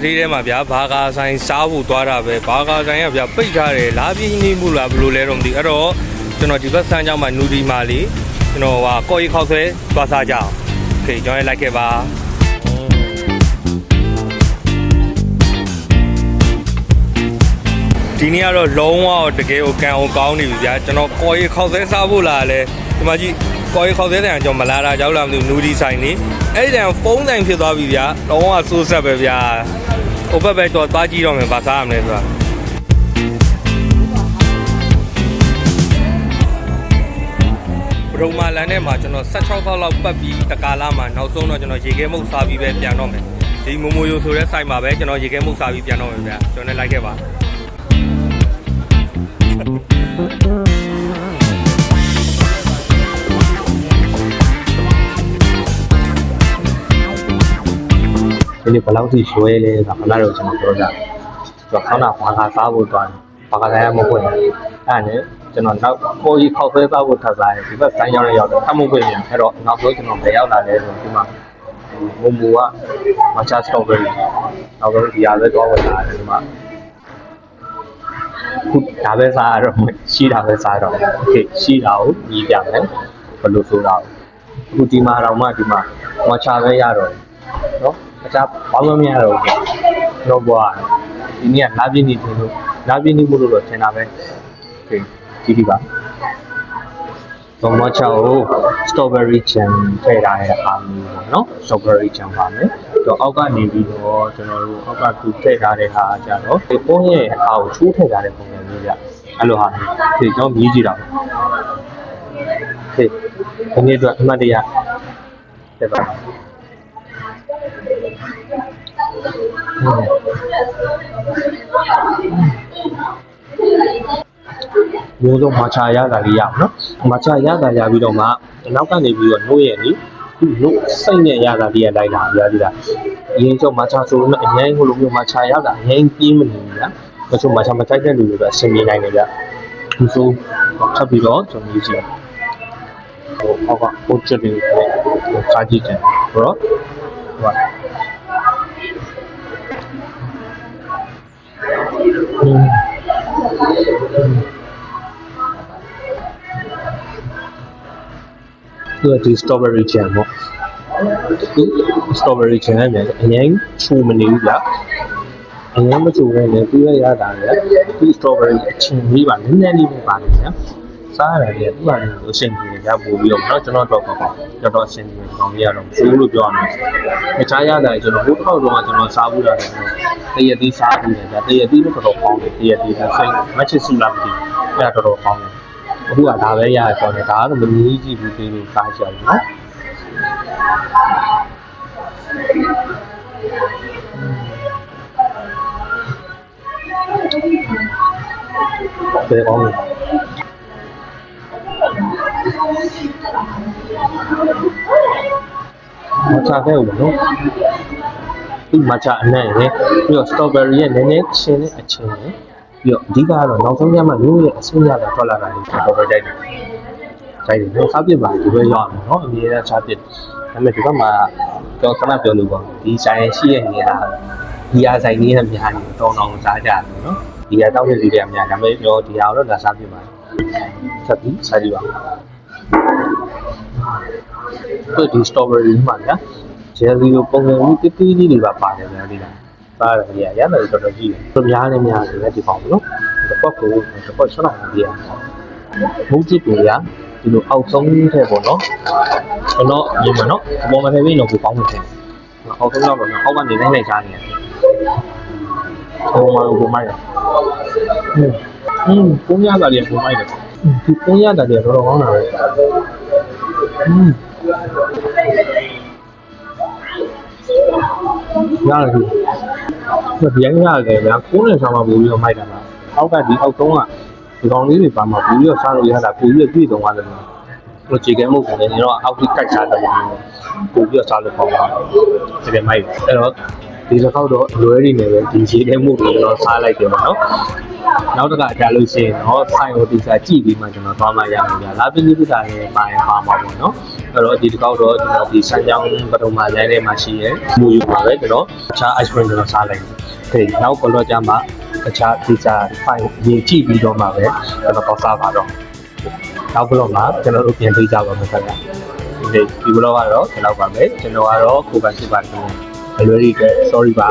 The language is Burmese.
ဈေးထဲမှာဗျာဘာကာဆိုင်စားဖို့သွားတာပဲဘာကာဆိုင်ကဗျာပိတ်ထားတယ်လာပြင်းနေမှုလားဘယ်လိုလဲတော့မသိအဲ့တော့ကျွန်တော်ဒီဘက်ဆန်းကျောင်းမှာနူဒီမာလေးကျွန်တော်ဟာကော်ရီခောက်ဆွဲသွားစားကြအောင်โอเคကျွန်တော်လိုက်ခဲ့ပါဒီနေ့ကတော့လုံးဝတကယ်ကိုကံအောင်ကောင်းနေပြီဗျာကျွန်တော်ကော်ရီခောက်ဆွဲစားဖို့လာလဲဒီမှာကြည့်ကော်ရီခောက်ဆွဲတဲ့ကျွန်တော်မလာတာကြောက်လားမသိဘူးနူဒီဆိုင်နေအဲ့ဒီတန်ဖုန်းဆိုင်ဖြစ်သွားပြီဗျာလုံးဝစိုးဆက်ပဲဗျာဟိုဘက်ပဲတော့သွားကြည့်တော့မယ်ဗာစားရမလဲဆိုတာဘရုံမာလန်ထဲမှာကျွန်တော်16ခေါက်လောက်ပတ်ပြီးတကာလာမှာနောက်ဆုံးတော့ကျွန်တော်ရေခဲမုတ်စားပြီးပဲပြန်တော့မယ်ဒီမိုမိုယိုဆိုတဲ့ဆိုင်မှာပဲကျွန်တော်ရေခဲမုတ်စားပြီးပြန်တော့မယ်ဗျာကျွန်တော်လည်းလိုက်ခဲ့ပါဒီနေ့ဘယ်လောက်ထိရွှဲလဲဆိုတာခဏတော့ကျွန်တော်ပြောကြတယ်။ကျွန်တော်ခေါင်းကဘာသာစားဖို့တွားတယ်။ဘာသာဆိုင်မပွင့်ဘူး။အဲ့ဒါနဲ့ကျွန်တော်နောက်ကိုကြီးခောက်ဆွဲစားဖို့ထပ်စားတယ်ဒီဘက်ဆိုင်ရောက်ရောက်တော့ထပ်မပွင့်ပြန်အဲ့တော့နောက်ဆုံးကျွန်တော်ပဲရောက်လာတယ်ဆိုဒီမှာမုံမူကမချစတော့ပဲနောက်ဆုံးဒီအားပဲတော့ဝင်လာတယ်ဒီမှာခုဒါပဲစားရတော့ရှိတာပဲစားတော့โอเคရှိတာကိုညီးပြမယ်ဘယ်လိုဆိုတာအခုဒီမှာတော့မှဒီမှာမချပဲရတော့နော်အချဘာမှမရတော့ဘူးတော့ဘွားဒီနေ့ကလာပြင်းနေတယ်လို့လာပြင်းနေမှုလို့တော့ထင်တာပဲโอเคဒီပါတော့မချကို strawberry jam ထည့်ထားတဲ့အားမျိုးပေါ့နော် strawberry jam ပါမယ်တော့အောက်ကနေပြီးတော့ကျွန်တော်တို့အောက်ကသူထည့်ထားတဲ့ဟာကြတော့ဒီပုံးရဲ့အားကိုချိုးထည့်ထားတဲ့ပုံစံမျိုးပြအဲ့လိုဟာဒီကျွန်တော်မြည်ကြည့်တာโอเคဒီနေ့တော့အမှတ်တရတက်ပါမျိုးစုံမာချာရတာလေးရအောင်နော်မာချာရတာရပြီးတော့မှနောက်ကနေပြီးတော့နှုတ်ရဲ့လေသူ့နှုတ်စိတ်နဲ့ရတာလေးရလိုက်တာပြရသေးတာအရင်ကျမာချာဆိုတော့အရင်ဟိုလိုမျိုးမာချာရတာအရင်ပြင်းမနေဘူးဗျာတချို့မာချာမကြိုက်တဲ့လူတွေကအဆင်ပြေနိုင်တယ်ဗျာဒီဆိုထပ်ပြီးတော့ကျွန်တော်ကြည့်ဟိုဟိုချက်တွေစားကြည့်တယ်ဘရောဟုတ်ဒီ strawberry jam ပေါ့ဒီ strawberry jam နဲ့အရင်ချိုးမနေဘူးဗျာအရင်မချိုးရဲနဲ့သူရရတာလေဒီ strawberry အချင်းလေးပါနည်းနည်းလေးပဲပါတယ်ဗျာစားရတယ်သူ့ဟာလည်းအဆင်ပြေကြပို့ပြီးတော့ကျွန်တော်တော့ပေါ့တော်တော်အဆင်ပြေကောင်းရတော့ဘူးလို့ပြောရမယ်တခြားရတာကျွန်တော်ဘိုးတစ်ခေါက်တော့ကျွန်တော်စားဘူးတာတရသေးစားဘူးလေဗျာတရသေးလို့တော်တော်ကောင်းတယ်တရသေးကစိတ်မချစ်စုလားမသိအဲ့ဒါတော်တော်ကောင်းတယ်အခုကဒါပဲရရကောင်းတယ်ဒါကတော့မမြည်ကြည့်ဘူးသေးလို့စားကြတယ်နော်ဘယ်ကောင်းလဲမချခဲ့ဘူးနော်ဒီမချအနဲ့လေပြီးတော့ strawberry ရဲ့နည်းနည်းချင်းနဲ့အချင်းနဲ့ပြီးတော့အဓိကကတော့နောက်ဆုံးညမှာမျိုးရဲ့အဆင်းရတာထွက်လာတာလေးတော်တော်ကြိုက်တယ်။ကြိုက်တယ်။စားပြစ်ပါဒီလိုရအောင်နော်အမြဲတမ်းစားပြစ်ဒါပေမဲ့ဒီဘက်မှာတော့ခဏပြောလို့ပေါ့ဒီဆိုင်ရှိရဲ့နေရာဒီအားဆိုင်နေနဲ့များနေတော့တောင်းစားကြတယ်နော်ဒီအားတောက်တဲ့လူတွေကများဒါပေမဲ့ပြောဒီအားတော့ဒါစားပြစ်ပါဆက်ပြီးစားကြည့်ပါဒီ strawberry မှာညာ jelly ကိုပုံစံမျိုးတိတိလေးတွေပါပါတယ်ဗျာဒီလားစားရတယ်ရရတယ်တော်တော်ကြီးတယ်သူများလည်းများတယ်ဒီပေါင်းနော်တစ်ပတ်ကိုတစ်ပတ်ဆက်လာတယ်မုတ်ကြည့်ပြရဒီလိုအောက်ဆုံးထဲပေါ့နော်ကျွန်တော်ညီမနော်အပေါ်မှာထည့်ပြီးတော့ကိုပေါင်းနေတယ်အောက်ဆုံးတော့အောက်ကနေနိုင်စားနေတယ်ဟိုမှာကိုမိုက်တယ်ပုံရတာလေးကိုမိုက်တယ်ဒီပုံရတာလေးတော့တော်ကောင်းတာပဲရတယ်ဒီရိုင်းရတယ်ဗျာကိုးနဲ့ဆောင်းမှာပို့ပြီးတော့မိုက်တာပါအောက်ကဒီအောက်ဆုံးကဒီကောင်လေးတွေပါမှာပို့ပြီးတော့စားလို့ရတာပို့ပြီးတော့ပြည့်စုံသွားတယ်ဟိုခြေကဲမှုပုံနဲ့တော့အောက်ထိကိုက်စားတယ်ပို့ပြီးတော့စားလို့ပေါင်းတာတကယ်မိုက်အဲ့တော့ဒီတစ်ခေါက်တော့လွယ်နေတယ်ပဲဒီခြေကဲမှုတွေတော့စားလိုက်တယ်နော် နောက်တစ်ခါကြာလို့ရှိရင်တော့ဆိုင်ကိုဒီစာကြည့်ပြီးမှကျွန်တော်သွားမှရမှာဗျာလာပြီးဒီစာနဲ့ပါရင်ပါမှာပေါ့နော်အဲ့တော့ဒီတစ်ခေါက်တော့ကျွန်တော်ဒီစမ်းကြောင်းပထမလမ်းထဲမှာရှိရဲမူယူပါပဲကျွန်တော်အခြား ice cream ကျွန်တော်စားလိုက်တယ်ဒီနောက်ကတော့ကြာမှအခြားဒီစာဖိုင်ရေးကြည့်ပြီးတော့မှပဲကျွန်တော်တော့စားပါတော့နောက်ဘလော့မှာကျွန်တော်တို့ပြန်ပေးကြပါမယ်ခင်ဗျာဒီဘလော့ကတော့ကျွန်တော်ပါမယ်ကျွန်တော်ကတော့ကိုယ်ပိုင်ဖြစ်ပါတယ်အလွယ်ကြီးက sorry ပါ